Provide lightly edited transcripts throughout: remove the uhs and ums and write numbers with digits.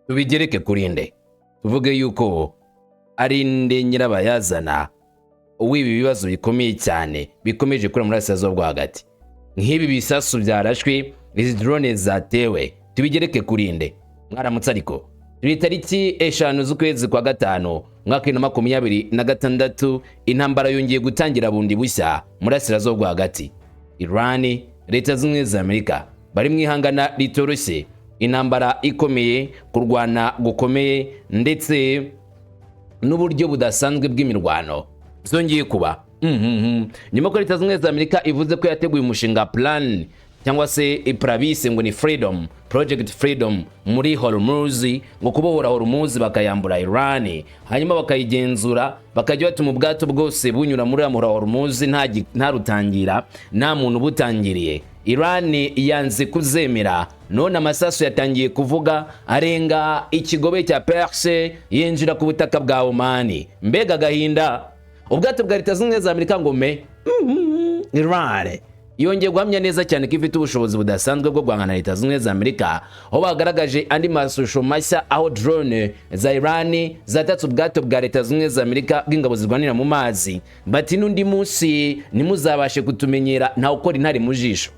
tubigereke kuri nde, tuvuge yuko ari nde nyirabayazana w'ibi bibazo bikomeye cyane bikomeje kuri Burasirazuba bwo hagati. Nk'ibi bisasu byarashwe, izi drone zatewe, tubigereke kuri nde. Mwaramutse ariko turi tariki 5 z'ukwezi kwa gatanu mwaka 2026, intambara yongeye gutangira bundi bushya Burasirazuba bwo hagati. Iran, Leta Zunze za Amerika bari mwihangana ritoroshye, intambara ikomeye, kurwana gukomeye ndetse n'uburyo budasanzwe bw'imirwano zongeye kuba. Nyuma ko Leta Zunze za Amerika ivuze ko yateguye umushinga plan cyangwa se ipravise ngo ni Freedom Project Freedom muri Hormuz, ngo kubohora Hormuz bakayambura Iran, hanyuma bakayigenzura, bakajya batuma ubwato bwose bunyura muri amura Hormuz nta rutangira, nta muntu butangiriye. Iran yanze kuzemera, none amasasu yatangiye kuvuga arenga ikigobe cya Perse yinjira ku butaka bwa Oman. Mbega gahinda, ubwato bwa Leta Zunze za Amerika ngo Iran yongeye guhamya neza cyane ko ifite ubushobozi budasanzwe bwo guhangana na Leta Zunze za Amerika, aho bagaragaje andi mashusho mashya aho drone za Iran zatatse ubwato bwa Leta Zunze za Amerika bw'ingabo zirwanira mu mazi. Bati n'undi munsi nimuzabashe kutumenyera nta ukora intare mu jisho.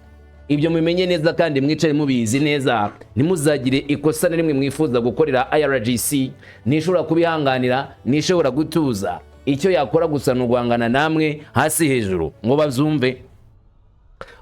Ibyo mumenye neza kandi mwicare mubizi neza, nimuzagire ikosa na rimwe mwifuza gukorera IRGC, nishobora kubihanganira, nishobora gutuza. Icyo yakora gusa no guhangana namwe hasi hejuru ngo bazumve.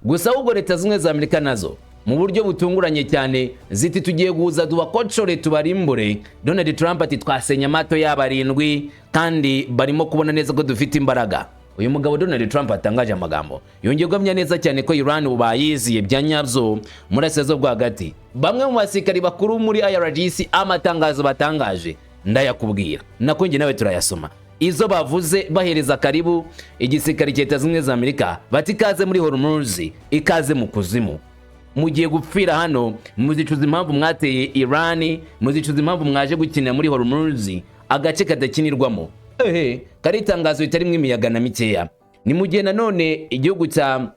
Gusa ubwo Leta Zunze za Amerika nazo mu buryo butunguranye cyane ziti tugiye guza tubakocore tubarimbure. Donald Trump ati twasenya amato y'abarindwi kandi barimo kubona neza ko dufite imbaraga. Uyu mugabo Donald Trump atangaje amagambo yongeye guhamya neza cyane ko Iran ubayiziye bya nyabyo Burasirazuba bwo hagati. Bamwe mu basirikari bakuru muri IRGC amatangazo batangaje ndayakubwira, nako nge nawe turayasoma. Izo bavuze bahereza karibu igisirikare cya Leta Zunze za Amerika, bati ikaze muri Hormuz, ikaze mu kuzimu, mugiye gupfira hano, muzicuza impamvu mwateye Iran, muzicuza impamvu mwaje gukinira muri Hormuz, agace kadakinirwamo. Kari itangazo ritarimo imiyaga na mikeya. Ni mu gihe nanone igihugu cya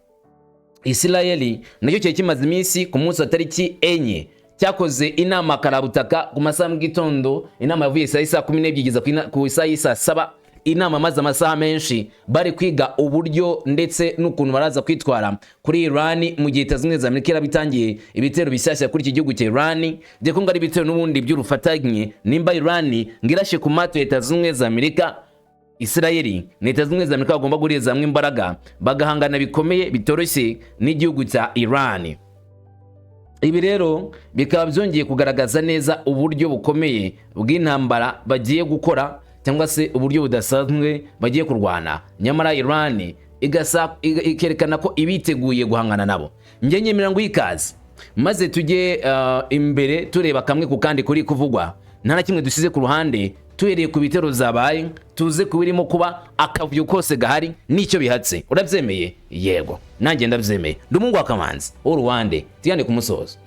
Israeli nacyo cyari kimaze iminsi ku munsi wa tariki 4 cyakoze inama karabutaka ku masaha y'igitondo. Inama yavuye saa 12 igeza ku saa 7, inama maze amasaha menshi bari kwiga uburyo ndetse n'ukuntu baraza kwitwara kuri Iran mu gihe Leta Zunze za Amerika irabitangiye ibitero bishyashya kuri iki gihugu cya Iran. De ko ngari ibitero n'ubundi by'urufatanye nimba Iran ngirashe ku mato Leta Zunze za Amerika, Israeli Leta Zunze za Amerika bagomba guhuriza hamwe imbaraga bagahangana bikomeye bitoroshye n'igihugu cya Iran. Ibi rero bikaba byongeye kugaragaza neza uburyo bukomeye bw'intambara bagiye gukora cyangwa se uburyo budasanzwe bagiye kurwana. Nyamara Iran ikerekana ko ibiteguye guhangana nabo. Njye nyemera ngo ikaze maze tujye imbere tureba kamwe ku kandi kuri kuvugwa, nta na kimwe dusize ku ruhande, tuhereye ku bitero zabaye, tuze kubirimo kuba akavuyo kose gahari n'icyo bihatse. Urabyemeye? Yego, nanjye ndabyemeye. Ndumungu wa Kamanzi uruwande tiyane ku musozo.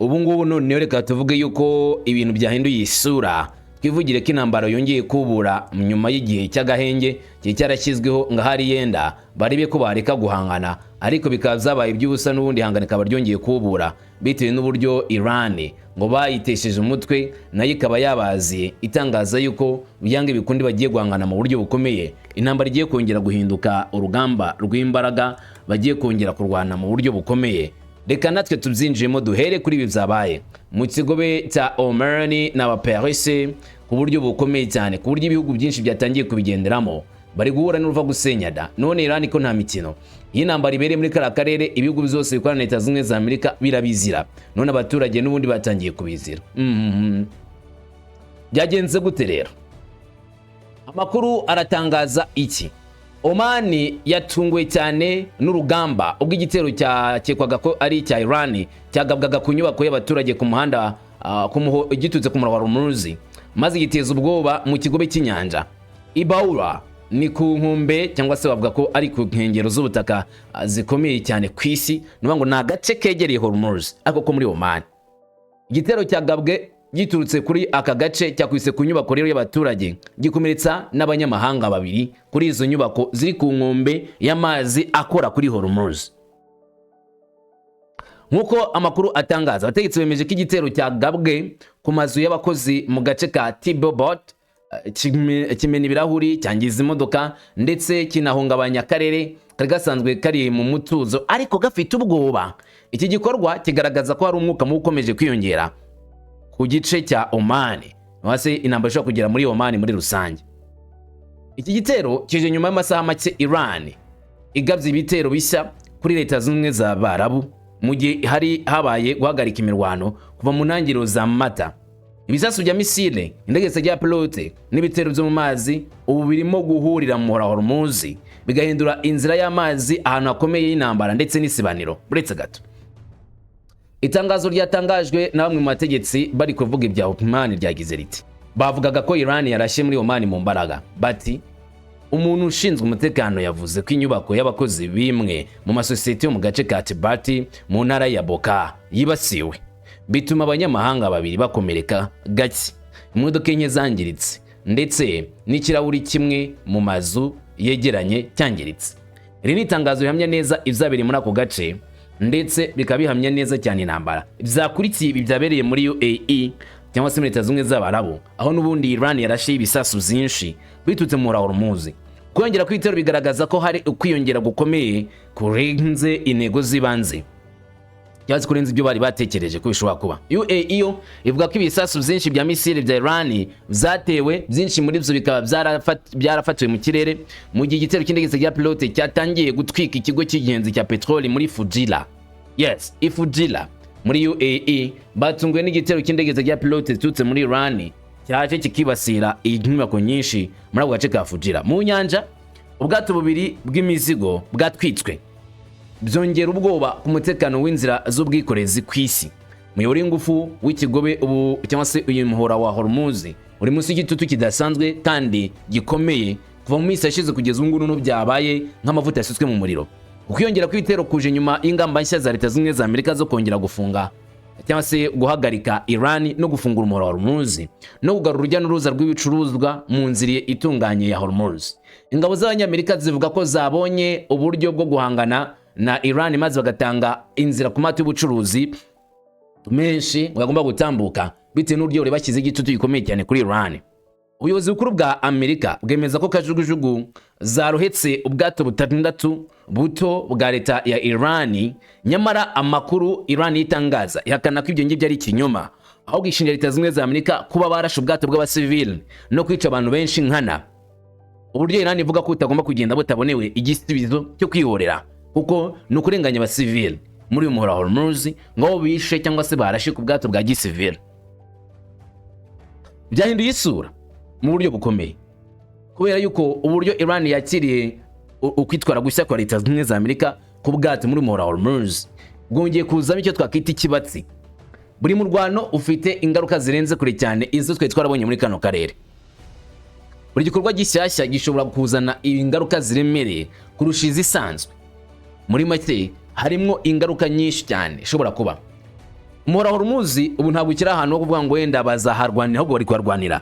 Ubu ngubu none reka tuvuge yuko ibintu byahinduye isura, twivugire ko intambara yongeye kubura nyuma y'igihe cy'agahenge cyarashyizweho ngo hari yenda baribe ko bareka guhangana, ariko bikaba byabaye iby'ubusa n'ubundi hangana ikaba ryongeye kubura bitewe n'uburyo Iran ngo bayitesheje umutwe, nayo ikaba yabaziye itangaza yuko byanga ibikundi bagiye guhangana mu buryo bukomeye. Intambara igiye kongera guhinduka urugamba rw'imbaraga, bagiye kongera kurwana mu buryo bukomeye. Reka natwe tubyinjiremo duhere kuri ibi byabaye mu kigobe cya Oman n'Abaperse ku buryo bukomeye cyane, ku buryo ibihugu byinshi byatangiye kubigenderamo, bari guhura n'uruva gusenyada. None Iran ko nta mikino y'intambara ibereye muri kara karere, ibihugu byose bikorana na Leta Zunze za Amerika birabizira, none abaturage n'ubundi batangiye kubizira. Byagenze gute rero? Amakuru aratangaza iki? Oman yatunguwe cyane n'urugamba ubwo igitero cyakekwaga ko ari icya Iran cyagabwaga ku nyubako y'abaturage ku muhanda igitutse ku murwa wa Hormuz, maze giteza ubwoba mu kigobe cy'inyanja. Ibaura ni ku nkombe cyangwa se bavuga ko ari ku nkengero z'ubutaka zikomeye cyane ku isi, nuvuga ngo ni agace kegereye Hormuz ariko ko muri Oman. Igitero cyagabwe giturutse kuri aka gace cyakwise ku nyubako rero y'abaturage, gikomeretsa n'abanyamahanga babiri kuri izo nyubako ziri ku nkombe y'amazi akora kuri Hormuz. Nkuko amakuru atangaza, abategetsi bemeje ko igitero cyagabwe ku mazu y'abakozi mu gace ka Tibobot kimena ibirahuri, cyangiza imodoka ndetse kinahungabanya akarere kari gasanzwe kari mu mutuzo ariko gafite ubwoba. Iki gikorwa kigaragaza ko hari umwuka mubi ukomeje kwiyongera ku gice cya Oman, wase intambara ishobora kugera muri Oman muri rusange. Iki gitero kije nyuma y'amasaha make Iran igabye ibitero bishya kuri Leta Zunze z'Abarabu mu gihe hari habaye guhagarika imirwano kuva mu ntangiriro za Mata. Ibisasu bya misile, indege zijya pilote n'ibitero byo mu mazi ubu birimo guhurira mu Hormuz bigahindura inzira y'amazi ahantu hakomeye y'intambara ndetse n'isibaniro. Buretse gato, itangazo ryatangajwe na bamwe mu bategetsi bari kuvuga ibya Oman ryagize riti, bavugaga ko Iran yarashe muri Oman mu mbaraga, bati umuntu ushinzwe umutekano yavuze ko inyubako y'abakozi bimwe mu masosiyete yo mu gace ka Tibati mu ntara ya Boka yibasiwe, bituma abanyamahanga babiri bakomereka gake, imodoka enye zangiritse ndetse n'ikirahuri kimwe mu mazu yegeranye cyangiritse. Iri ni itangazo rihamya neza ibyabere muri ako gace ndetse bikaba bihamya neza cyane intambara byakurikiye ibi byabereye muri UAE cyangwa se muri Leta Zunze z'Abarabu, aho n'ubundi Iran yarashe ibisasu byinshi bitutse mu Hormuz. Kwiyongera kw'ibitero bigaragaza ko hari ukwiyongera gukomeye kurenze intego z'ibanze, yazi kurenza ibyo bari batekereje ko bishobora kuba. UAE yo ivuga ko ibisasu byinshi bya misile bya Iran byatewe, byinshi muri byo bikaba byarafatiwe mu kirere mu gihe igitero cy'indege cya pilote cyatangiye gutwika ikigo cy'ingenzi cya petroli muri Fujila. Yes, Fujila muri UAE batunguwe n'igitero cy'indege cya pilote tutse muri Iran cyaje kikibasira inyubako nyinshi muri ako gace ka Fujila. Mu nyanja ubwato bubiri bw'imizigo bwatwitswe, byongera ubwoba ku mutekano w'inzira z'ubwikorezi ku isi. Umuyoboro w'ingufu w'ikigobe ubu cyangwa se uyu muhora wa Hormuz uri munsi y'igitutu kidasanzwe kandi gikomeye kuva mu minsi yashize kugeza ubu ngubu byabaye nk'amavuta yasutswe mu muriro. Ukwiyongera kw'ibitero kuje nyuma y'ingamba nshya za Leta Zunze z'Amerika zo kongera gufunga cyangwa se guhagarika Iran no gufungura umuhora wa Hormuz no kugarura urujya n'uruza rw'ibicuruzwa mu nzira itunganye ya Hormuz. Ingabo z'Abanyamerika zivuga ko zabonye uburyo bwo guhangana na Iran maze bagatanga inzira ku mato y'ubucuruzi menshi bagomba gutambuka bitewe n'uburyo bari bashyize igitutu gikomeye cyane kuri Iran. Ubuyobozi bukuru bwa Amerika bwemeza ko kajugujugu zarohetse ubwato butandatu buto bwa leta ya Iran, nyamara amakuru Iran yitangaza ihakana ko ibyo ngibyo ari ikinyoma, aho gishinja Leta Zunze z'Amerika kuba barashe ubwato bw'abasivili no kwica abantu benshi nkana. Uburyo Iran ivuga ko utagomba kugenda butabonewe igisubizo cyo kwihorera kuko ni ukurenganya abasivili muri uyu muhora wa Hormuz ngo bishe cyangwa se barashe ku bwato bwa gisivili. Byahinduye isura mu buryo bukomeye kubera yuko uburyo Iran yakiriye ukwitwara gushya kwa Leta Zunze z'Amerika ku bwato muri muhora wa Hormuz bwongeye kuzamo icyo twakita ikibatsi. Buri murwano ufite ingaruka zirenze kure cyane izo twe twarabonye muri kano karere. Buri gikorwa gishyashya gishobora kuzana ingaruka ziremereye kurusha izisanzwe. Muri make harimo ingaruka nyinshi cyane ishobora kuba. Umuhora wa Hormuz ubu ntabwo ukiri ahantu ho kuvuga ngo wenda bazaharwanira ahubwo bari kwarwanira.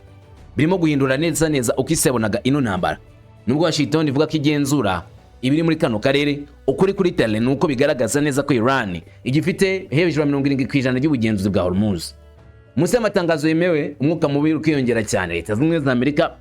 Birimo guhindura neza neza uko isi yabonaga ino ntambara. Nubwo Washington ivuga ko igenzura ibiri muri kano karere, ukuri kuri tele nuko bigaragaza neza ko Iran igifite hejuru ya 70% y'ubugenzuzi bwa Hormuz. Munsi y'amatangazo yemewe umwuka mubi ukiyongera cyane. Leta Zunze z'Amerika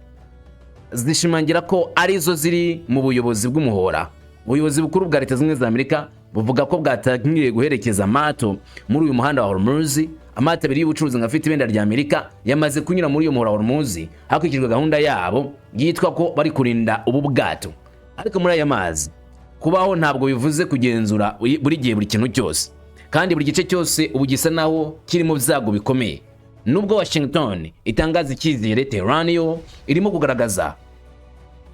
zishimangira ko arizo ziri mu buyobozi bw'umuhora. Ubuyobozi bukuru bwa Leta Zunze z'Amerika buvuga ko bwatangiye guherekeza amato muri uyu muhanda wa Hormuz. Amato abiri y'ubucuruzi ngafite ibendera rya Amerika yamaze kunyura muri uyu muhora wa Hormuz hakurikijwe gahunda yabo yitwa ko bari kurinda ubu bwato. Ariko muri aya mazi kubaho ntabwo bivuze kugenzura buri gihe buri kintu cyose, kandi buri gice cyose ubu gisa naho kirimo byago bikomeye. Nubwo Washington itangaza icyizere, Tehran yo irimo kugaragaza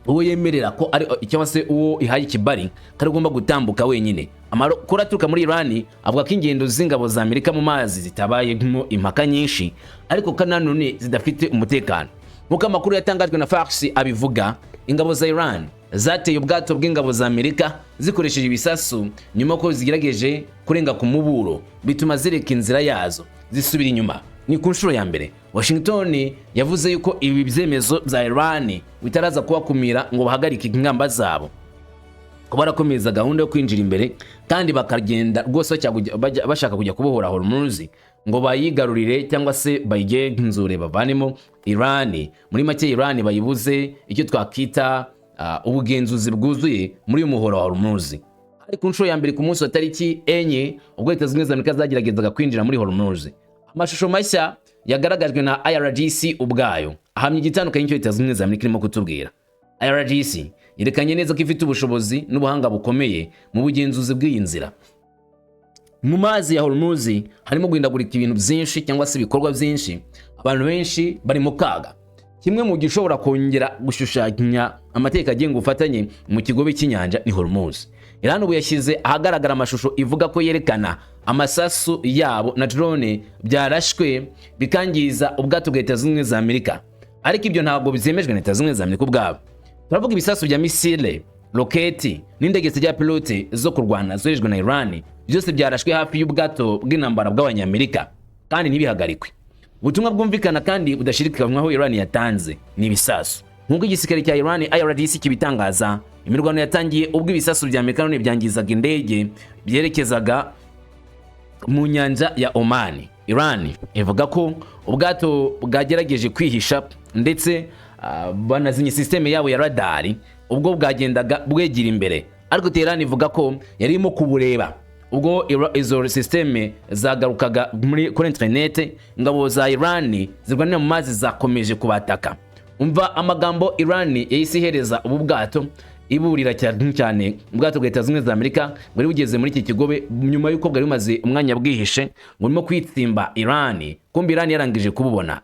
uwo yemerera ko ari cyangwa se uwo ihaye ikibari kari ugomba gutambuka wenyine. Amakuru aturuka muri Iran avuga ko ingendo z'ingabo za Amerika mu mazi zitabayemo impaka nyinshi ariko kananone zidafite umutekano. Nk'uko amakuru yatangajwe na Fars abivuga, ingabo za Iran zateye ubwato bw'ingabo za Amerika zikoresheje ibisasu nyuma ko zigerageje kurenga ku muburo bituma zireka inzira yazo zisubira inyuma. Ni ku nshuro ya mbere Washington yavuze yuko ibi byemezo bya Iran bitaraza kubakumira ngo bahagarike ingamba zabo, ko barakomeza gahunda yo kwinjira imbere kandi bakagenda rwose bashaka kujya kubohora Hormuz ngo bayigarurire cyangwa se bayigenzure bavanemo Iran. Muri make Iran bayibuze icyo twakita ubugenzuzi bwuzuye muri uyu muhora wa Hormuz. Ari ku nshuro ya mbere ku munsi wa tariki enye ubwo Leta Zunze Ubumwe za Amerika zageragezaga kwinjira muri Hormuz. Amashusho mashya yagaragajwe na IRGC ubwayo ahamya igitandukanye cyo Leta Zunze Ubumwe za Amerika irimo kutubwira. IRGC yerekanye neza ko ifite ubushobozi n'ubuhanga bukomeye mu bugenzuzi bw'iyi nzira. Mu mazi ya Hormuz harimo guhindagurika ibintu byinshi cyangwa se ibikorwa byinshi, abantu benshi bari mu kaga. Kimwe mu gishobora kongera gushushanya amateka agenga ubufatanye mu kigobe cy'inyanja ni Hormuz. Iran ubu yashyize ahagaragara amashusho ivuga ko yerekana amasasu yabo na drone byarashwe bikangiza ubwato bwa Leta Zunze Ubumwe za Amerika, ariko ibyo ntabwo bizemejwe na Leta Zunze Ubumwe za Amerika ubwabo. Turavuga ibisasu bya misile, roketi n'indege zijya pilote zo kurwana zoherejwe na Iran, byose byarashwe hafi y'ubwato bw'intambara bw'abanyamerika kandi ntibihagarikwe. Ubutumwa bwumvikana kandi budashirikanywaho Iran yatanze ni ibisasu. Nk'uko igisirikare cya Iran IRGC kibitangaza, imirwano yatangiye ubwo ibisasu bya Amerika none byangizaga indege byerekezaga mu nyanja ya Oman. Iran ivuga ko ubwato bwagerageje kwihisha ndetse banazinye systeme yabo ya radari ubwo bwagendaga bwegira imbere, ariko Tehran ivuga ko yarimo kubureba ubwo izo systeme zagarukaga kuri internet. Ingabo za Iran zirwanira mu mazi zakomeje kubataka. Umva amagambo Iran yahise ihereza ubu bwato iburira cyane ubwato bwa Leta Zunze Ubumwe za Amerika bwari bugeze muri iki kigobe nyuma y'uko bwari bumaze umwanya bwihishe burimo kwitsimba Iran. Kumbe Iran yarangije kububona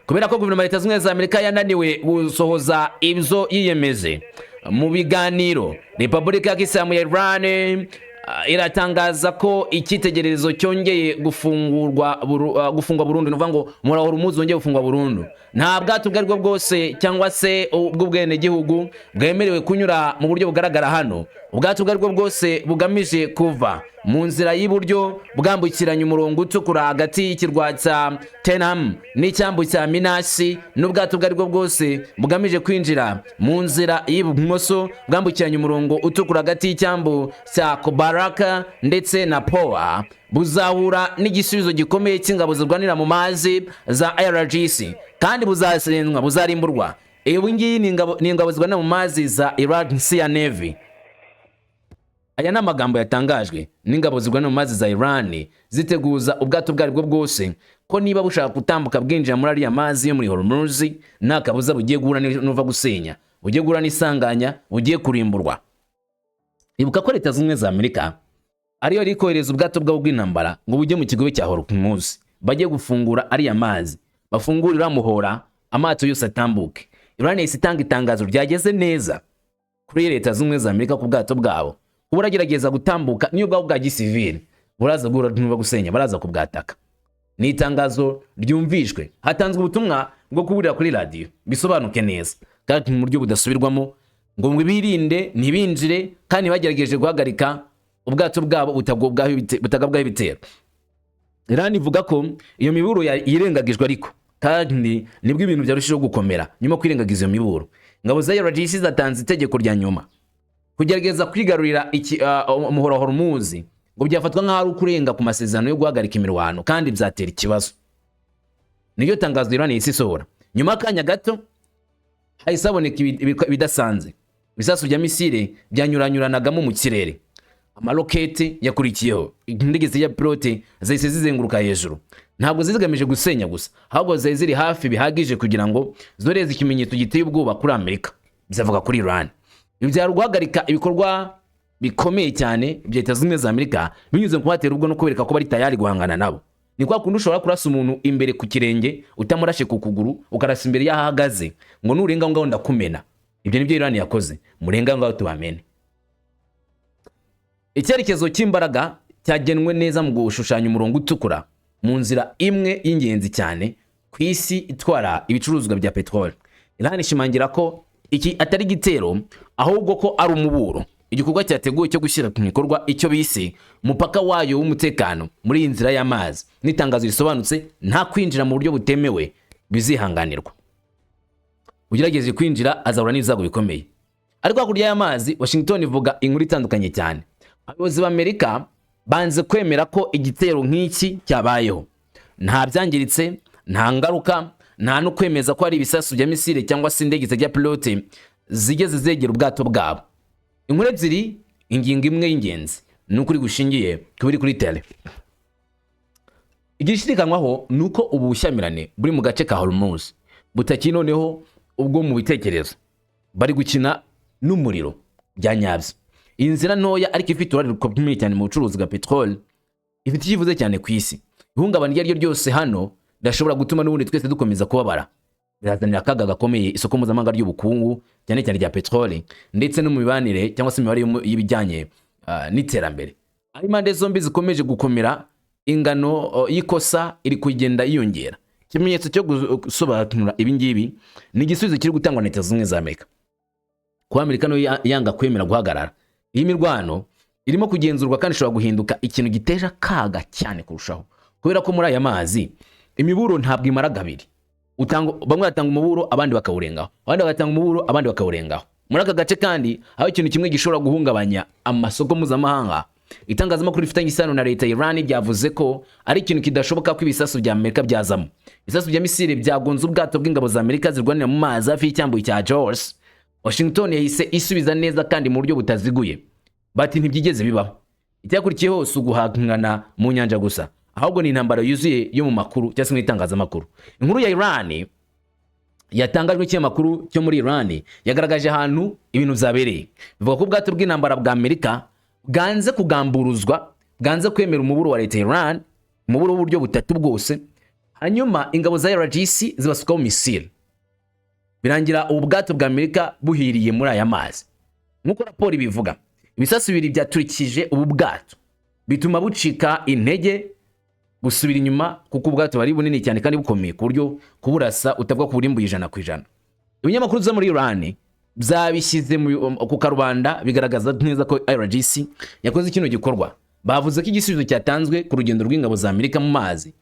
kubera ko guverinoma ya Leta Zunze Ubumwe za Amerika yananiwe gusohoza ibyo yiyemeze mu biganiro. Repubulika ya Islamu ya Iran iratangaza ko icyitegererezo cyongeye gufungwa burundu, nuvuga ngo umura Hormuz wongeye gufungwa burundu. Nta bwato bwari bwo bwose cyangwa se ubw'ubwene gihugu bwemerewe kunyura mu buryo bugaragara hano. Ubwato bwari bwo bwose bugamije kuva mu nzira y'iburyo bwambukiranya umurongo utukura hagati y'ikirwa cya Tenham n'icyambu cya Minasi, n'ubwato bwari bwo bwose bugamije kwinjira mu nzira y'ibumoso bwambukiranya umurongo utukura hagati y'icyambu cya Kobaraka ndetse na Poa buzahura n'igisubizo gikomeye cy'ingabo zirwanira mu mazi za IRGC kandi buzasenywa, buzarimburwa. Ewe ngiyi ni ingabo zirwanira mu mazi za Iraq Sea Navy. Aya ni amagambo yatangajwe n'ingabo zirwanira mu mazi za Iran ziteguza ubwato bwari bwo bwose ko niba bushaka gutambuka bwinjira muri ariya mazi yo muri Hormuz nta kabuza bugiye guhura n'uva gusenya, bugiye guhura n'isanganya, bugiye kurimburwa. Ibuka ko Leta Zunze Ubumwe za Amerika ariyo ari kohereza ubwato bwabo bw'intambara ngo bujye mu kigobe cya Hormuz, bagiye gufungura ariya mazi, bafungurira muhora amato yose atambuke. Iran yahise itanga itangazo ryageze neza kuri Leta Zunze Ubumwe za Amerika ku bwato bwabo buragerageza gutambuka niyo bwabo bwa gisivili buraza guhura n'uva gusenya, baraza kubwataka. Ni itangazo ryumvishwe, hatanzwe ubutumwa bwo kuburira kuri radio bisobanuke neza kandi mu buryo budasubirwamo ngo birinde ntibinjire kandi bagerageje guhagarika ubwato bwabo butagabwaho ibitero. Iran ivuga ko iyo miburo yirengagijwe, ariko kandi nibwo ibintu byarushijeho gukomera nyuma kwirengagiza iyo miburo. Ingabo za IRGC zatanze itegeko rya nyuma kugerageza kwigarurira umuhora wa Hormuz ngo byafatwa nk'aho ari ukurenga ku masezerano yo guhagarika imirwano kandi byatera ikibazo. Niyo tangazo Iran yisisohora. Nyuma akanya gato hahise haboneka ibidasanze. Ibisasu bya misile byanyuranyuranagamo mu kirere. Amaroketi yakurikiyeho, indege zijya pilote zahise zizenguruka hejuru. Ntabwo zigamije gusenya gusa, ahubwo ziri hafi bihagije kugira ngo zoreze ikimenyetso giteye ubwoba kuri Amerika. Bizavuga kuri Iran. Ibi byari guhagarika ibikorwa bikomeye cyane bya Leta Zunze Ubumwe za Amerika binyuze mu kubatera ubwo no kubereka ko bari tayari guhangana nabo. Ni kwa kundi ushobora kurasa umuntu imbere ku kirenge utamurashe ku kuguru ukarasa imbere y'ahagaze ngo nurenga ngaho ndakumena. Ibyo nibyo Iran yakoze, murenga ngaho tubamene. Icyerekezo cy'imbaraga cyagenwe neza mu gushushanya umurongo utukura mu nzira imwe y'ingenzi cyane ku isi itwara ibicuruzwa bya petrol. Iran ishimangira ko iki atari igitero ahubwo ko ari umuburo, igikorwa cyateguwe cyo gushyira ku bikorwa icyo bise umupaka wayo w'umutekano muri iyi nzira y'amazi, n'itangazo risobanutse nta kwinjira mu buryo butemewe bizihanganirwa. Ugerageje kwinjira azahura n'ibizago bikomeye. Ariko hakurya y'amazi, Washington ivuga inkuru itandukanye cyane. Abayobozi b'Amerika banze kwemera ko igitero nk'iki cyabayeho. Nta byangiritse, nta ngaruka, nta no kwemeza ko ari ibisasu bya misile cyangwa se indege zijya pilote zigeze zegera ubwato bwabo. Inkuru ebyiri, ingingo imwe y'ingenzi ni ukuri gushingiye kubiri kuri tele. Igishidikanywaho ni uko ubu bushyamirane buri mu gace ka Hormuz butakiri noneho ubwo mu bitekerezo, bari gukina n'umuriro bya nyabyo. Iyi nzira ntoya ariko ifite uruhare rukomeye cyane mu bucuruzi bwa peteroli, ifite ikivuze cyane ku isi. Ihungabana iryo ari ryo ryose hano ridashobora gutuma n'ubundi twese dukomeza kubabara. Birazanira akaga gakomeye isoko mpuzamahanga ry'ubukungu cyane cyane rya peteroli, ndetse no mu mibanire cyangwa se imibare y'ibijyanye n'iterambere. Aho impande zombi zikomeje gukomera, ingano y'ikosa iri kugenda yiyongera. Ikimenyetso cyo gusobanura ibi ngibi ni igisubizo kiri gutangwa na Leta Zunze Ubumwe za Amerika. Kuba Amerika no yanga kwemera guhagarara, iyi mirwano irimo kugenzurwa kandi ishobora guhinduka ikintu giteje akaga cyane kurushaho, kubera ko muri aya mazi imiburo ntabwo imara kabiri. Bamwe batanga umuburo abandi bakawurengaho, abandi bagatanga umuburo abandi bakawurengaho. Muri aka gace kandi aho ikintu kimwe gishobora guhungabanya amasoko mpuzamahanga, itangazamakuru rifitanye isano na leta ya Iran ryavuze ko ari ikintu kidashoboka ko ibisasu bya Amerika byazamo. Ibisasu bya misile byagonze ubwato bw'ingabo za Amerika zirwanira mu mazi hafi y'icyambu cya Jaws. Washington yahise isubiza neza kandi mu buryo butaziguye, bati ntibyigeze bibaho. Icyakurikiye hose uguhangana mu nyanja gusa, ahubwo ni intambara yuzuye yo mu makuru cyangwa se mu itangazamakuru. Inkuru ya Iran yatangajwe n'ikinyamakuru cyo muri Iran yagaragaje ahantu ibintu zabereye. Bivuga ko ubwato bw'intambara bwa Amerika bwanze kugamburuzwa, bwanze kwemera umuburo wa leta ya Iran, umuburo w'uburyo butatu bwose. Hanyuma ingabo za RGC zibasukaho misile, birangira ubu bwato bwa Amerika buhiriye muri aya mazi. Nk'uko raporo ibivuga, ibisasu bibiri byaturikije ubu bwato, bituma bucika intege gusubira inyuma, kuko ubwato bari bunini cyane kandi bukomeye ku buryo kuburasa utavuga kuburimbuye 100%. Ibinyamakuru zo muri Iran byabishyize ku karubanda bigaragaza neza ko RGC yakoze kino gikorwa. Bavuze ko igisubizo cyatanzwe ku rugendo rw'ingabo za Amerika mu mazi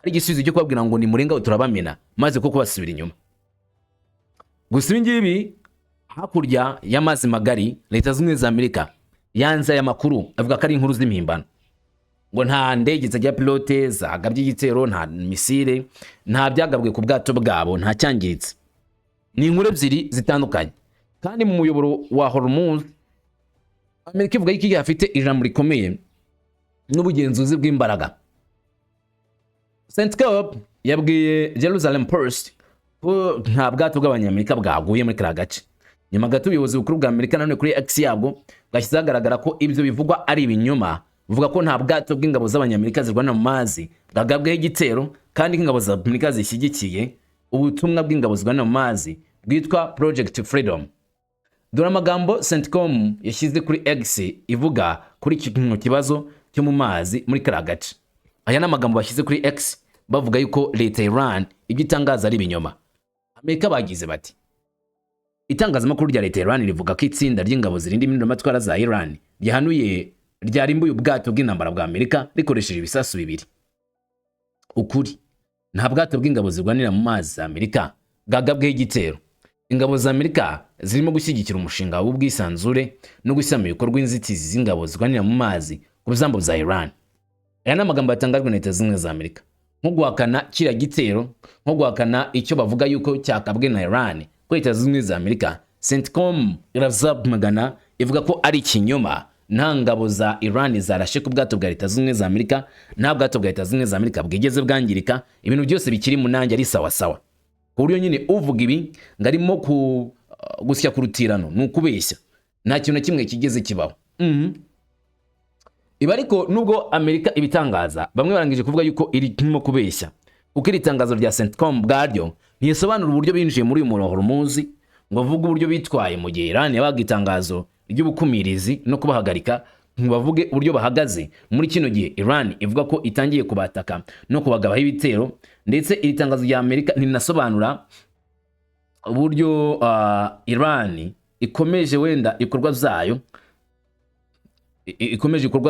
ari igisubizo cyo kubabwira ngo ni murenga turabamena maze koko basubira inyuma. Gusa ngibi hakurya y'amazi magari, Leta Zunze Ubumwe za Amerika yanze aya makuru avuga ko ari inkuru z'impimbano, ngo nta ndege zijya pilote zagabye igitero, nta misile, nta byagabwe ku bwato bwabo, nta cyangiritse. Ni inkuru ebyiri zitandukanye. Kandi mu muyoboro wa Hormuz, Amerika ivuga ko afite ijambo rikomeye n'ubugenzuzi bw'imbaraga. CENTCOM yabwiye Jerusalem Post ko nta bwato bw'abanyamerika bwaguye muri kiriya gace. Nyuma gato ubuyobozi bukuru bwa Amerika nanone kuri X yabwo bwashyize ahagaragara ko ibyo bivugwa ari ibinyoma. Buvuga ko nta bwato bw'ingabo z'abanyamerika zirwana mu mazi bwagabweho igitero, kandi ingabo za Amerika zishyigikiye ubutumwa bw'ingabo zirwana mu mazi bwitwa Project Freedom. Dore amagambo CENTCOM yashyize kuri X ivuga kuri iki kibazo cyo mu mazi muri kiriya gace. Aya ni amagambo bashyize kuri X bavuga yuko leta ya Iran ibyo itangaza ari ibinyoma. Amerika bagize bati, itangazamakuru rya leta ya Iran rivuga ko itsinda ry'ingabo zirinda impinduramatwara za Iran ryarimbuye ubwato bw'intambara bwa Amerika rikoresheje ibisasu bibiri. Ukuri, nta bwato bw'ingabo zirwanira mu mazi za Amerika bwagabweho igitero. Ingabo za Amerika zirimo gushyigikira umushinga w'ubwisanzure no gushyira mu bikorwa inzitizi z'ingabo zirwanira mu mazi ku byambo bya Iran. Aya ni amagambo yatangajwe na Leta Zunze Ubumwe za Amerika, nko guhakana kiriya gitero, nko guhakana icyo bavuga yuko cyakabwe na Iran ko Leta Zunze Ubumwe za Amerika. CENTCOM irazamagana ivuga ko ari ikinyoma. Nta ngabo za Iran zarashe ku bwato bwa Leta Zunze Ubumwe za Amerika, nta bwato bwa Leta Zunze Ubumwe za Amerika bwigeze bwangirika. Ibintu byose bikiri mu nanjye ari sawa sawa. Ku buryo nyine uvuga ibi ngarimo gusya ku rutirano ni ukubeshya, nta kintu na kimwe kigeze kibaho. Iba ariko nubwo Amerika ibitangaza, bamwe barangije kuvuga yuko irimo kubeshya, kuko iri tangazo rya CENTCOM bwaryo ntisobanura uburyo binjiye muri uyu muriro Hormuz, ngo bavuge uburyo bitwaye mu gihe Iran yabaga itangazo ry'ubukumirizi no kubahagarika, bavuge uburyo bahagaze muri kino gihe Iran ivuga ko itangiye kubataka no kubagabaho ibitero. Ndetse iri tangazo rya Amerika ntinasobanura uburyo Iran ikomeje wenda ikorwa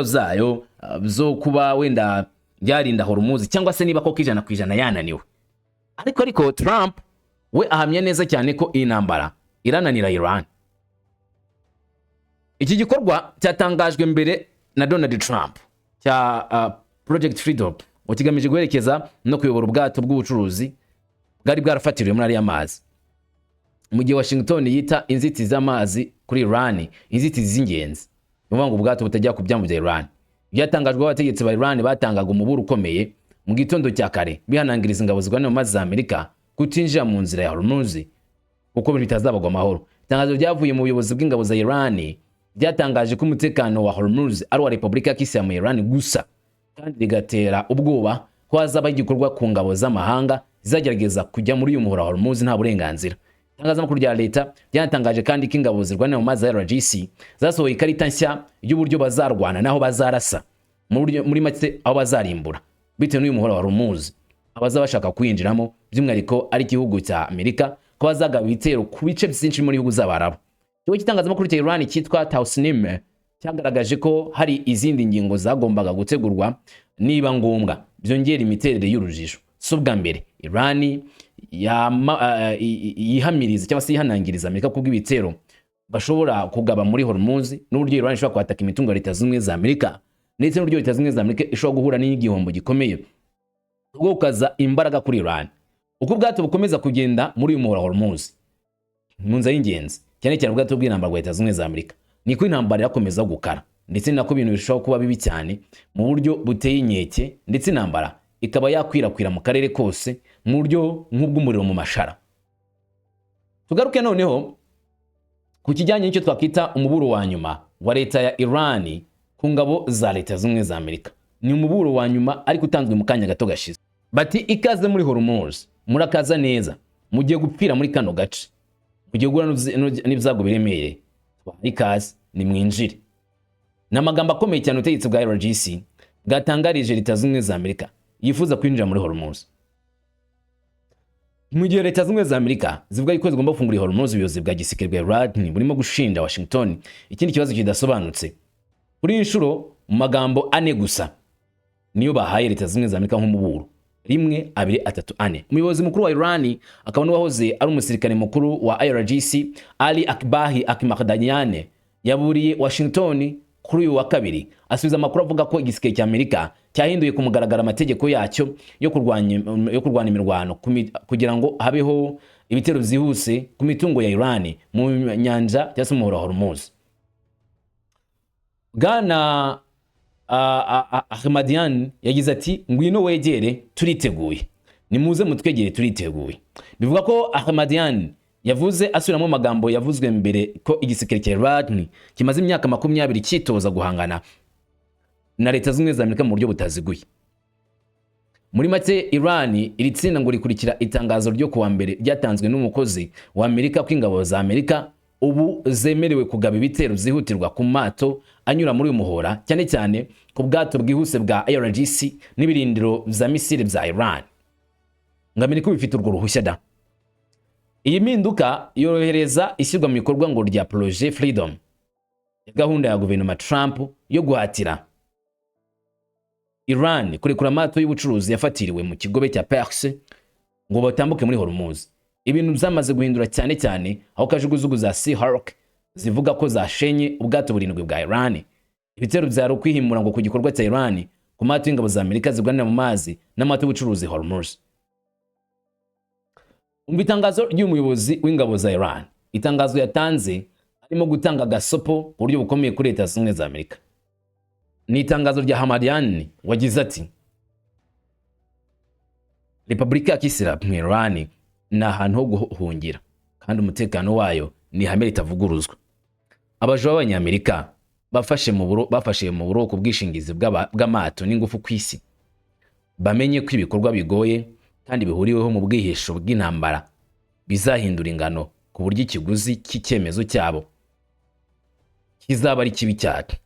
zayo zo kuba wenda byarinda Hormuz, cyangwa se niba koko 100% yananiwe. Ariko Trump we ahamya neza cyane ko iyi ntambara irananira Iran. Iki gikorwa cyatangajwe mbere na Donald Trump cya Project Freedom, kigamije guherekeza no kuyobora ubwato bw'ubucuruzi bwari bwarafatiriwe muri ariya mazi, mu gihe Washington yita inzitizi z'amazi kuri Iran inzitizi z'ingenzi, bivuga ngo ubwato butajya ku byambu bya Iran. Byatangajwe abategetsi ba Iran batangaga umuburo ukomeye mu gitondo cya kare, bihanangiriza ingabo zirwanira mu mazi za Amerika kutinjira mu nzira ya Hormuz kuko bitazabagwa amahoro. Itangazo ryavuye mu buyobozi bw'ingabo za Iran byatangaje ko umutekano wa Hormuz ari wa Repubulika ya Kisilamu ya Iran gusa, kandi rigatera ubwoba ko hazaba igikorwa ku ngabo z'amahanga zizagerageza kujya muri uyu muhora wa Hormuz nta burenganzira. Itangazamakuru rya leta ryatangaje kandi ko ingabo zirwanira mu mazi ya RGC zasohoye ikarita nshya y'uburyo bazarwana naho bazarasa, muri make aho bazarimbura bitewe n'uyu muhora wa Hormuz abazaba bashaka kwinjiramo, by'umwihariko ari igihugu cya Amerika, ko bazagaba ibitero ku bice byinshi muri bihugu z'Abarabu. Ikigo cy'itangazamakuru cya Iran cyitwa Tasnim cyagaragaje ko hari izindi ngingo zagombaga gutegurwa niba ngombwa byongera imiterere y'urujijo. So bwa mbere Iran yihamiriza cyangwa se yihanangiriza Amerika kubw'ibitero bashobora kugaba muri Hormuz, n'uburyo Iran ishobora kwataka imitungo ya Leta Zunze za Amerika, ndetse n'uburyo Leta Zunze za Amerika ishobora guhura n'igihombo gikomeye ubwo gukaza imbaraga kuri Iran. Uko ubwato bukomeza kugenda muri uyu muhora wa Hormuz mu nzira y'ingenzi, cyane cyane ubwato bw'intambara bwa Leta Zunze za Amerika, niko intambara irakomeza gukara, ndetse nako ibintu bishobora kuba bibi cyane mu buryo buteye inkeke, ndetse intambara ikaba yakwirakwira mu karere kose mu buryo nk'ubw'umuriro mu mashara. Tugaruke noneho ku kijyanye n'icyo twakita umuburo wa nyuma wa leta ya Iran ku ngabo za Leta Zunze za Amerika. Ni umuburo wa nyuma ariko utanzwe mu kanya gato gashize. Bati ikaze muri Hormuz, murakaza neza, mugiye gupfira muri kano gace, mugiye gura n'ibyago biremeye, ikaze ni mwinjire. N'amagambo akomeye cyane utegetse bwa RGC bwatangarije Leta Zunze za Amerika yifuza kwinjira muri Hormuz. Mu gihe Leta Zunze za Amerika zivuga ko zigomba gufungura Hormuz, ubuyobozi bwa gisirikare bwa Iran burimo gushinja Washington ikindi kibazo kidasobanutse. Kuri inshuro mu magambo ane gusa niyo bahaye Leta Zunze za Amerika nk'umuburo: 1, 2, 3, 4. Umuyobozi mukuru wa Iran akaba n'uwahoze ari umusirikare mukuru wa IRGC Ali Akbahi Akmakdanian yaburiye Washington kuri uyu wa kabiri, asubiza amakuru avuga ko igisirikare cya Amerika cyahinduye ku mugaragaro amategeko yacyo yo kurwanya imirwano kugira ngo habeho ibitero byihuse ku mitungo ya Iran mu nyanja cyangwa se umuhora wa Hormuz. Bwana Ahmadian yagize ati, ngwino wegere, turiteguye, nimuze mutwegere, turiteguye. Bivuga ko Ahmadian yavuze asubiramo amagambo yavuzwe mbere ko igisirikare cya Iran kimaze imyaka 20 cyitoza guhangana na Leta Zunze za Amerika mu buryo butaziguye. Muri make Iran iri tsinda ngo rikurikira itangazo ryo kuwa mbere ryatanzwe n'umukozi wa Amerika ko ingabo za Amerika ubu zemerewe kugaba ibitero zihutirwa ku mato anyura muri uyu muhora, cyane cyane ku bwato bwihuse bwa IRGC n'ibirindiro za misile bya Iran. Ngo Amerika bifite urwo ruhushya da. Iyi mpinduka yorohereza ishyirwa mu bikorwa ngo rya Project Freedom, gahunda ya guverinoma Trump yo guhatira Iran kurekura amato y'ubucuruzi yafatiriwe mu kigobe cya Perse ngo batambuke muri Hormuz. Ibintu byamaze guhindura cyane cyane aho kajuguzugu za Seahawk zivuga ko zashenye ubwato burindwi bwa Iran. Ibitero byaro kwihimura ngo ku gikorwa cya Iran ku mato y'ingabo za Amerika zigwanira mu mazi n'amato y'ubucuruzi Hormuz. Itangazo ry'umuyobozi w'ingabo za Iran, itangazo yatanze arimo gutanga gasopo uburyo bukomeye kuri Leta Zunze za Amerika. Ni itangazo rya Hamadian wagize ati, Repubulika ya Kisilamu ya Iran ni ahantu ho guhungira kandi umutekano wayo ni ihame ritavuguruzwa. Abaje b'Abanyamerika bafashe mu buroko bwishingizi bw'amato n'ingufu ku isi bamenye ko ibikorwa bigoye kandi bihuriweho mu bwihisho bw'intambara bizahindura ingano ku buryo ikiguzi cy'icyemezo cyabo kizaba ari kibi cyane.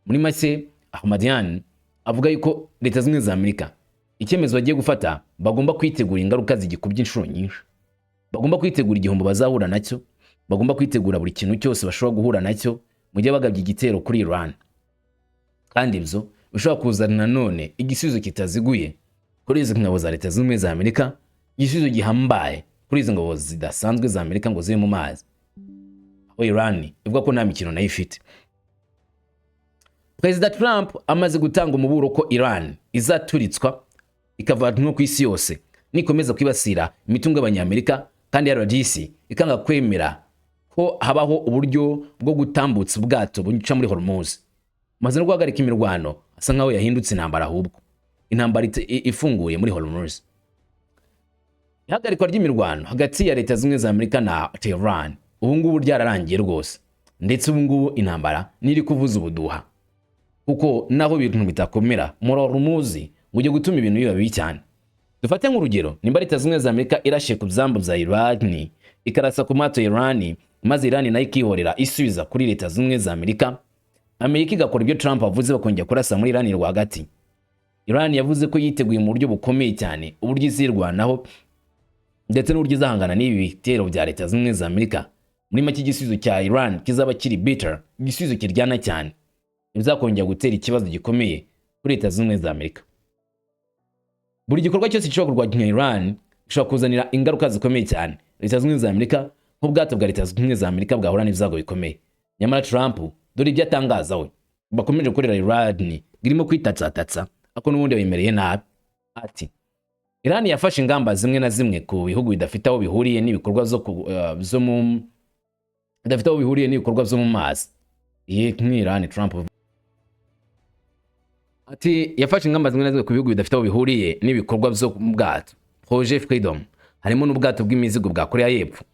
Muri make Ahmadian avuga yuko Leta Zunze za Amerika icyemezo bagiye gufata bagomba kwitegura ingaruka zigikubye inshuro nyinshi. bagomba kwitegura igihombo bazahura nacyo, bagomba kwitegura buri kintu cyose bashobora guhura nacyo mu gihe bagabye igitero kuri Iran. Kandi ibyo bishobora kuzana nanone igisubizo kitaziguye kuri izi ngabo za Leta Zunze Ubumwe za Amerika, igisubizo gihambaye kuri izi ngabo zidasanzwe za Amerika ngo ziri mu mazi, aho Iran ivuga ko nta mikino nayo ifite. Perezida Trump amaze gutanga umuburo ko Iran izaturitswa ikavanwa ku isi yose nikomeza kwibasira imitungo y'Abanyamerika, kandi RDC ikanga kwemera ko habaho uburyo bwo gutambutsa ubwato buca muri Hormuz. Maze no guhagarika imirwano asa nkaho yahindutse intambara, ahubwo intambara ifunguye muri Hormuz. Ihagarikwa ry'imirwano hagati ya Leta Zunze Ubumwe za Amerika na Tehran ubu ngubu ryararangiye rwose, ndetse ubu ngubu intambara niri kuvuza ubuduha, kuko naho ibintu bitakomera muri Hormuz ujye gutuma ibintu biba bibi cyane. Dufate nk'urugero, nimba Leta Zunze Ubumwe za Amerika irashe ku byambu bya Iran ikarasa ku mato Iran, maze Iran nayo ikihorera isubiza kuri Leta Zunze Ubumwe za Amerika, Amerika igakora ibyo Trump avuze bakongera kurasa muri Iran rwagati. Iran yavuze ko yiteguye mu buryo bukomeye cyane uburyo izirwanaho ndetse n'uburyo izahangana n'ibi bitero bya Leta Zunze Ubumwe za Amerika. Muri make igisubizo cya Iran kizaba kiri bitter, igisubizo kiryana cyane, bizakongera gutera ikibazo gikomeye kuri Leta Zunze Ubumwe za Amerika. Buri gikorwa cyose gishobora kurwanya Iran gishobora kuzanira ingaruka zikomeye cyane Leta Zunze Ubumwe za Amerika, nk'ubwato bwa Leta Zunze Ubumwe za Amerika bwahura n'ibyago bikomeye. Nyamara Trump dore ibyo atangaza we bakomeje gukorera Iran irimo kwitatsatatsa, ako n'ubundi bemereye nabi. Ati Iran yafashe ingamba zimwe na zimwe ku bihugu bidafite aho bihuriye n'ibikorwa byo mu mazi. Iyi ni Iran Trump. Ati yafashe ingamba zimwe na zimwe ku bihugu bidafite aho bihuriye n'ibikorwa byo mu bwato Projet Freedom, harimo n'ubwato bw'imizigo bwa Korea y'Epfo.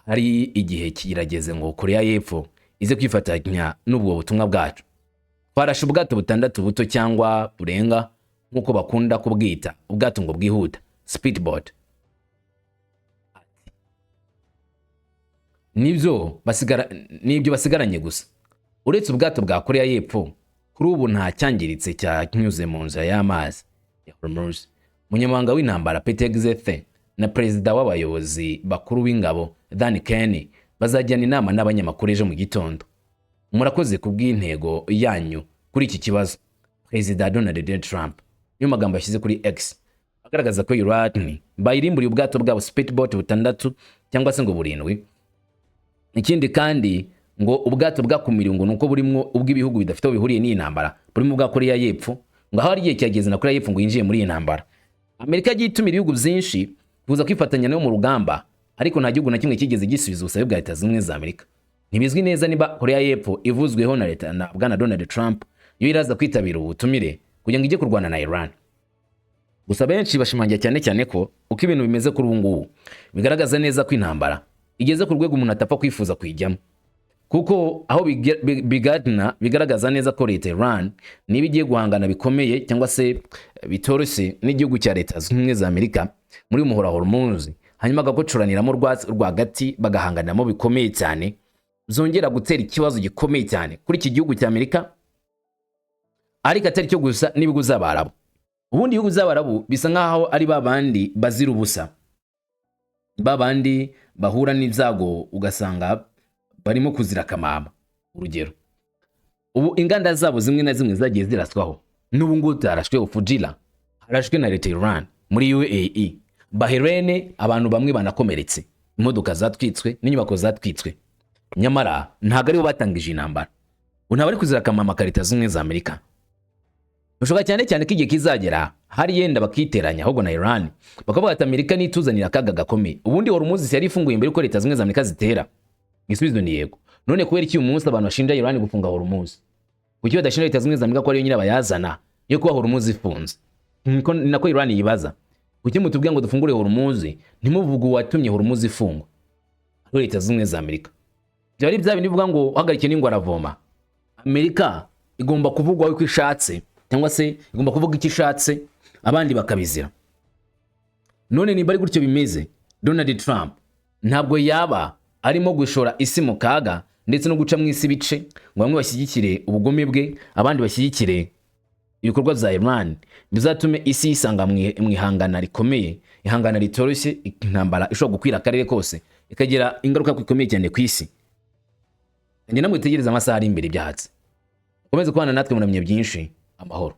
Hari igihe kirageze ngo Korea y'Epfo ize kwifatanya n'ubwo butumwa bwacu. Twarashe ubwato butandatu buto cyangwa burenga nk'uko bakunda kubwita, ubwato ngo bwihuta speedboat. Nibyo basigaranye gusa. Uretse ubwato bwa Korea y'Epfo, kuri ubu nta cyangiritse cyanyuze mu nzira y'amazi ya Hormuz. Umunyamabanga w'intambara Pete Hegseth na perezida w'abayobozi bakuru w'ingabo Dan Kenny bazajyana inama n'abanyamakuru ejo mu gitondo. Murakoze kubw'intego yanyu kuri iki kibazo, Perezida Donald J. Trump. Niyo magambo yashyize kuri X agaragaza ko Iran bayirimburiye ubwato bwabo speedboat butandatu cyangwa se ngo burindwi. Ikindi kandi ngo ubwato bwakumiriwe ngo nuko burimo ubw'ibihugu bidafite aho bihuriye n'iyi ntambara, burimo bwa Korea y'Epfo, ngo aho ari igihe cyageze na Korea y'Epfo ngo yinjiye muri iyi ntambara. Amerika yagiye itumira ibihugu byinshi kuza kwifatanya nayo mu rugamba, ariko nta gihugu na kimwe kigeze gisubiza ubusabe bwa Leta Zunze Ubumwe za Amerika. Ntibizwi neza niba Korea y'Epfo ivuzweho na leta na bwana Donald Trump yo iraza kwitabira ubutumire kugira ngo ijye kurwana na Iran. Gusa benshi bashimangira cyane ko uko ibintu bimeze kuri ubu ngubu bigaragaza neza ko intambara igeze ku rwego umuntu atapfa kwifuza kuyijyamo, kuko aho bigaragaza neza ko Leta Iran niba igiye guhangana bikomeye cyangwa se bitoroshye n'igihugu cya Leta Zunze Ubumwe za Amerika muri umuhora Hormuz, hanyuma agakocuraniramo rwagati bagahanganamo bikomeye cyane, zongera gutera ikibazo gikomeye cyane kuri iki gihugu cya Amerika. Ariko atari cyo gusa n'ibihugu z'Abarabu. Ubundi ibihugu z'Abarabu bisa nkaho ari babandi bazira ubusa, babandi bahura n'ibyago ugasanga barimo kuzira kamama. Urugero, ubu inganda zabo zimwe na zimwe zagiye ziraswaho. N'ubu ngo tarashwe Fujila, harashwe na Leta Iran muri UAE, Bahrain, abantu bamwe banakomeretse, imodoka zatwitswe n'inyubako zatwitswe. Nyamara ntago aribo batangije intambara, unabari kuzira kamama ka Leta Zunze Ubumwe za Amerika. Bishoboka cyane ko igihe kizagera hari yenda bakiteranya ahubwo na Iran bakavuga ati Amerika nituzanira akaga gakomeye. Ubundi Hormuz yari ifunguye mbere ko Leta Zunze Ubumwe za Amerika zitera. Igisubizo ni yego. None kubera iki uyu munsi abantu bashinja Iran gufunga Hormuz? Kuki badashinja Leta Zunze Ubumwe za Amerika ko ari yo nyirabayazana yo kuba Hormuz ifunze? Nako Iran yibaza. Kuki mutubwira ngo dufungure Hormuz ntimuvuga uwatumye Hormuz ifungwa? Ari Leta Zunze Ubumwe za Amerika. Byari bya bindi bivuga ngo uhagarike n'ingwa aravoma. Amerika igomba kuvugwa uko ishatse cyangwa se igomba kuvuga icyo ishatse, abandi bakabizira. None niba ari gutyo bimeze, Donald Trump ntabwo yaba arimo gushora isi mu kaga ndetse no guca mu isi bice ngo bamwe bashyigikire ubugome bwe, abandi bashyigikire ibikorwa bya Iran bizatume isi yisanga mu ihangana rikomeye, ihangana ritoroshye, intambara ishobora gukwira akarere kose ikagira ingaruka ikomeye cyane ku isi. Njye namwe tegereza amasaha ari imbere byahatse. Komeze kubana natwe muramye byinshi. Amahoro.